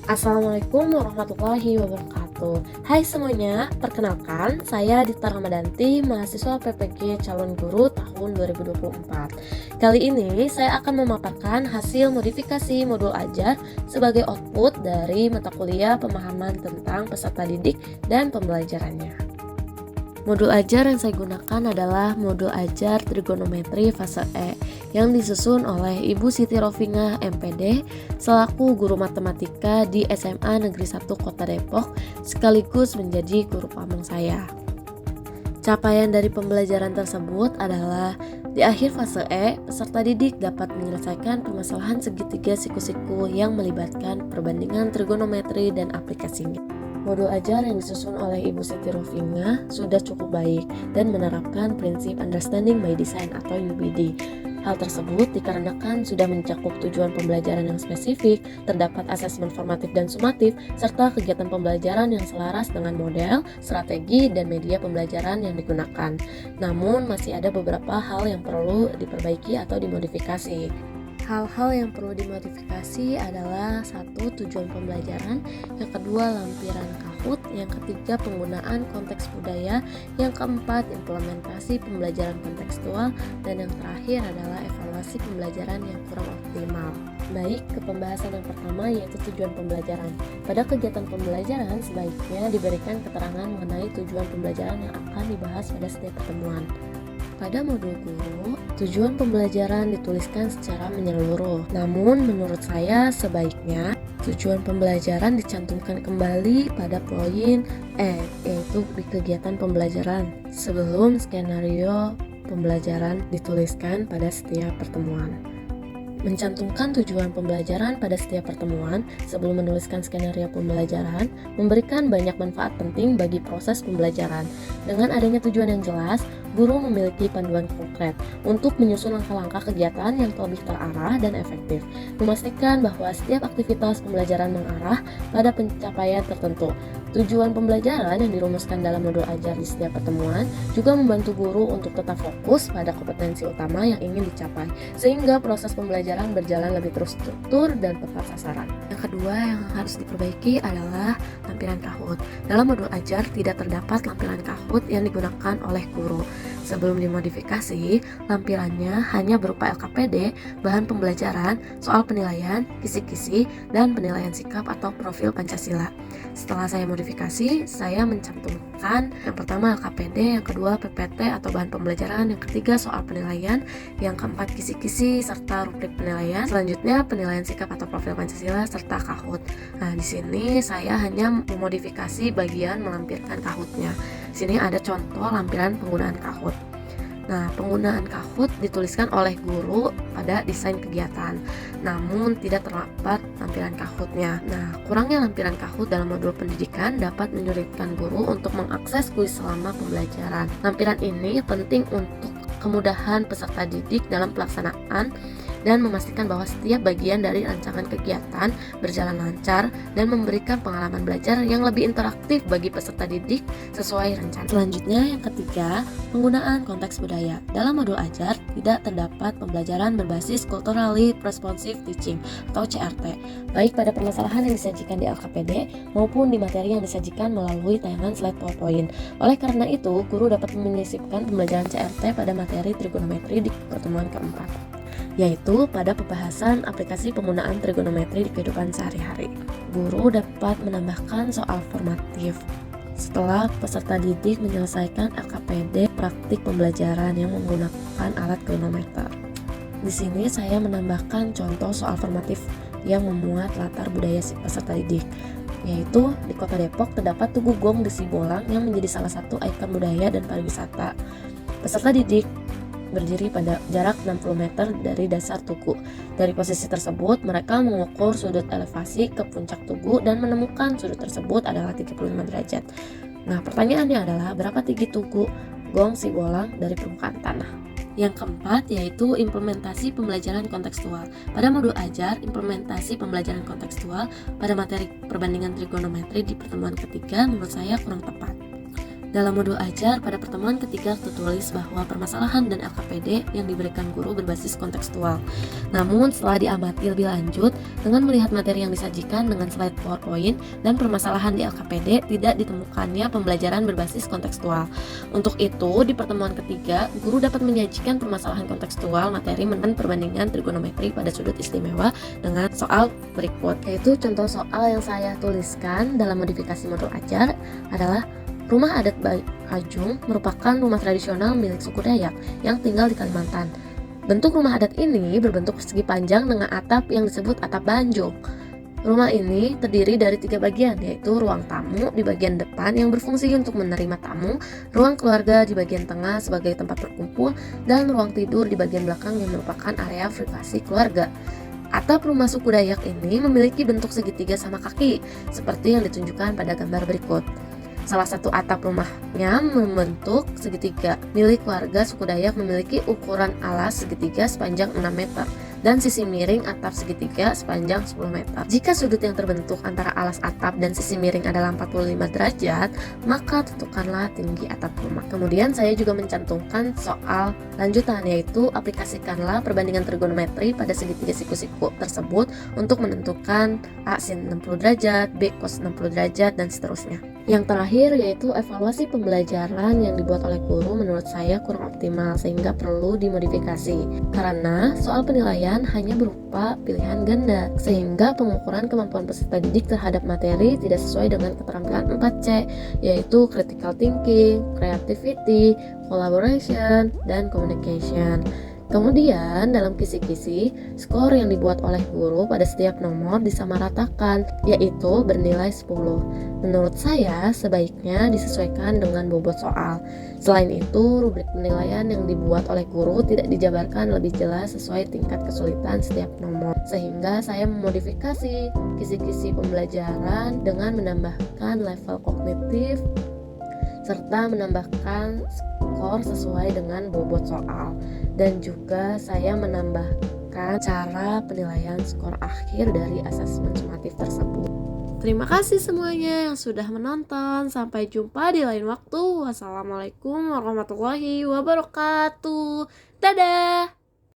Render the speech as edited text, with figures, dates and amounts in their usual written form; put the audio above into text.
Assalamualaikum warahmatullahi wabarakatuh. Hai semuanya, perkenalkan saya Dita Ramadanti, mahasiswa PPG Calon Guru tahun 2024. Kali ini saya akan memaparkan hasil modifikasi modul ajar sebagai output dari mata kuliah pemahaman tentang peserta didik dan pembelajarannya. Modul ajar yang saya gunakan adalah modul ajar trigonometri fase E yang disusun oleh Ibu Siti Rofinah MPD selaku guru matematika di SMA Negeri 1 Kota Depok sekaligus menjadi guru pamong saya. Capaian dari pembelajaran tersebut adalah di akhir fase E, peserta didik dapat menyelesaikan permasalahan segitiga siku-siku yang melibatkan perbandingan trigonometri dan aplikasinya. Modul ajar yang disusun oleh Ibu Siti Rofinah sudah cukup baik dan menerapkan prinsip Understanding by Design atau UBD. Hal tersebut dikarenakan sudah mencakup tujuan pembelajaran yang spesifik, terdapat asesmen formatif dan sumatif, serta kegiatan pembelajaran yang selaras dengan model, strategi, dan media pembelajaran yang digunakan. Namun, masih ada beberapa hal yang perlu diperbaiki atau dimodifikasi. Hal-hal yang perlu dimodifikasi adalah satu, tujuan pembelajaran, yang kedua, lampiran Kahoot, yang ketiga, penggunaan konteks budaya, yang keempat, implementasi pembelajaran kontekstual, dan yang terakhir adalah evaluasi pembelajaran yang kurang optimal. Baik, ke pembahasan yang pertama yaitu tujuan pembelajaran. Pada kegiatan pembelajaran sebaiknya diberikan keterangan mengenai tujuan pembelajaran yang akan dibahas pada setiap pertemuan. Pada modul guru, tujuan pembelajaran dituliskan secara menyeluruh. Namun menurut saya sebaiknya tujuan pembelajaran dicantumkan kembali pada poin E, yaitu di kegiatan pembelajaran, sebelum skenario pembelajaran dituliskan pada setiap pertemuan. Mencantumkan tujuan pembelajaran pada setiap pertemuan sebelum menuliskan skenario pembelajaran memberikan banyak manfaat penting bagi proses pembelajaran. Dengan adanya tujuan yang jelas, guru memiliki panduan konkret untuk menyusun langkah-langkah kegiatan yang lebih terarah dan efektif, memastikan bahwa setiap aktivitas pembelajaran mengarah pada pencapaian tertentu. Tujuan pembelajaran yang dirumuskan dalam modul ajar di setiap pertemuan juga membantu guru untuk tetap fokus pada kompetensi utama yang ingin dicapai, sehingga proses pembelajaran berjalan lebih terstruktur dan tepat sasaran. Yang kedua yang harus diperbaiki adalah lampiran Kahoot. Dalam modul ajar tidak terdapat lampiran Kahoot yang digunakan oleh guru. Sebelum dimodifikasi, lampirannya hanya berupa LKPD, bahan pembelajaran, soal penilaian, kisi-kisi, dan penilaian sikap atau profil Pancasila. Setelah saya modifikasi, saya mencantumkan yang pertama LKPD, yang kedua PPT atau bahan pembelajaran, yang ketiga soal penilaian, yang keempat kisi-kisi serta rubrik penilaian, selanjutnya penilaian sikap atau profil Pancasila serta Kahoot. Nah, di sini saya hanya memodifikasi bagian melampirkan Kahootnya. Di sini ada contoh lampiran penggunaan Kahoot. Nah, penggunaan Kahoot dituliskan oleh guru pada desain kegiatan, namun tidak terdapat lampiran Kahootnya. Nah, kurangnya lampiran Kahoot dalam modul pendidikan dapat menyulitkan guru untuk mengakses kuis selama pembelajaran. Lampiran ini penting untuk kemudahan peserta didik dalam pelaksanaan dan memastikan bahwa setiap bagian dari rancangan kegiatan berjalan lancar dan memberikan pengalaman belajar yang lebih interaktif bagi peserta didik sesuai rencana. Selanjutnya, yang ketiga, penggunaan konteks budaya. Dalam modul ajar tidak terdapat pembelajaran berbasis culturally responsive teaching atau CRT, baik pada permasalahan yang disajikan di LKPD maupun di materi yang disajikan melalui tayangan slide PowerPoint. Oleh karena itu, guru dapat menyisipkan pembelajaran CRT pada materi trigonometri di pertemuan keempat, yaitu pada pembahasan aplikasi penggunaan trigonometri di kehidupan sehari-hari. Guru dapat menambahkan soal formatif setelah peserta didik menyelesaikan LKPD praktik pembelajaran yang menggunakan alat kronometer. Di sini saya menambahkan contoh soal formatif yang memuat latar budaya si peserta didik, yaitu di Kota Depok terdapat Tugu Gong di Sibolang yang menjadi salah satu ikon budaya dan pariwisata. Peserta didik berdiri pada jarak 60 meter dari dasar tugu. Dari posisi tersebut, mereka mengukur sudut elevasi ke puncak tugu dan menemukan sudut tersebut adalah 35 derajat. Nah, pertanyaannya adalah berapa tinggi tugu Gong Sibolang dari permukaan tanah? Yang keempat yaitu implementasi pembelajaran kontekstual. Pada modul ajar, implementasi pembelajaran kontekstual pada materi perbandingan trigonometri di pertemuan ketiga menurut saya kurang tepat. Dalam modul ajar pada pertemuan ketiga tertulis bahwa permasalahan dan LKPD yang diberikan guru berbasis kontekstual. Namun setelah diamati lebih lanjut, dengan melihat materi yang disajikan dengan slide PowerPoint dan permasalahan di LKPD, tidak ditemukannya pembelajaran berbasis kontekstual. Untuk itu, di pertemuan ketiga, guru dapat menyajikan permasalahan kontekstual materi dengan perbandingan trigonometri pada sudut istimewa dengan soal berikut, yaitu contoh soal yang saya tuliskan dalam modifikasi modul ajar adalah rumah adat Ajung merupakan rumah tradisional milik suku Dayak yang tinggal di Kalimantan. Bentuk rumah adat ini berbentuk persegi panjang dengan atap yang disebut atap banjong. Rumah ini terdiri dari 3 bagian, yaitu ruang tamu di bagian depan yang berfungsi untuk menerima tamu, ruang keluarga di bagian tengah sebagai tempat berkumpul, dan ruang tidur di bagian belakang yang merupakan area privasi keluarga. Atap rumah suku Dayak ini memiliki bentuk segitiga sama kaki, seperti yang ditunjukkan pada gambar berikut. Salah satu atap rumahnya membentuk segitiga. Milik warga suku Dayak memiliki ukuran alas segitiga sepanjang 6 meter dan sisi miring atap segitiga sepanjang 10 meter. Jika sudut yang terbentuk antara alas atap dan sisi miring adalah 45 derajat, maka tentukanlah tinggi atap rumah. Kemudian saya juga mencantumkan soal lanjutan, yaitu aplikasikanlah perbandingan trigonometri pada segitiga siku-siku tersebut untuk menentukan A sin 60 derajat, B cos 60 derajat, dan seterusnya. Yang terakhir yaitu evaluasi pembelajaran yang dibuat oleh guru menurut saya kurang optimal sehingga perlu dimodifikasi. Karena soal penilaian hanya berupa pilihan ganda sehingga pengukuran kemampuan peserta didik terhadap materi tidak sesuai dengan keterampilan 4C, yaitu critical thinking, creativity, collaboration, dan communication. Kemudian dalam kisi-kisi, skor yang dibuat oleh guru pada setiap nomor disamaratakan, yaitu bernilai 10. Menurut saya, sebaiknya disesuaikan dengan bobot soal. Selain itu, rubrik penilaian yang dibuat oleh guru tidak dijabarkan lebih jelas sesuai tingkat kesulitan setiap nomor. Sehingga saya memodifikasi kisi-kisi pembelajaran dengan menambahkan level kognitif serta menambahkan skor sesuai dengan bobot soal, dan juga saya menambahkan cara penilaian skor akhir dari asesmen sumatif tersebut. Terima kasih semuanya yang sudah menonton. Sampai jumpa di lain waktu. Wassalamualaikum warahmatullahi wabarakatuh. Dadah.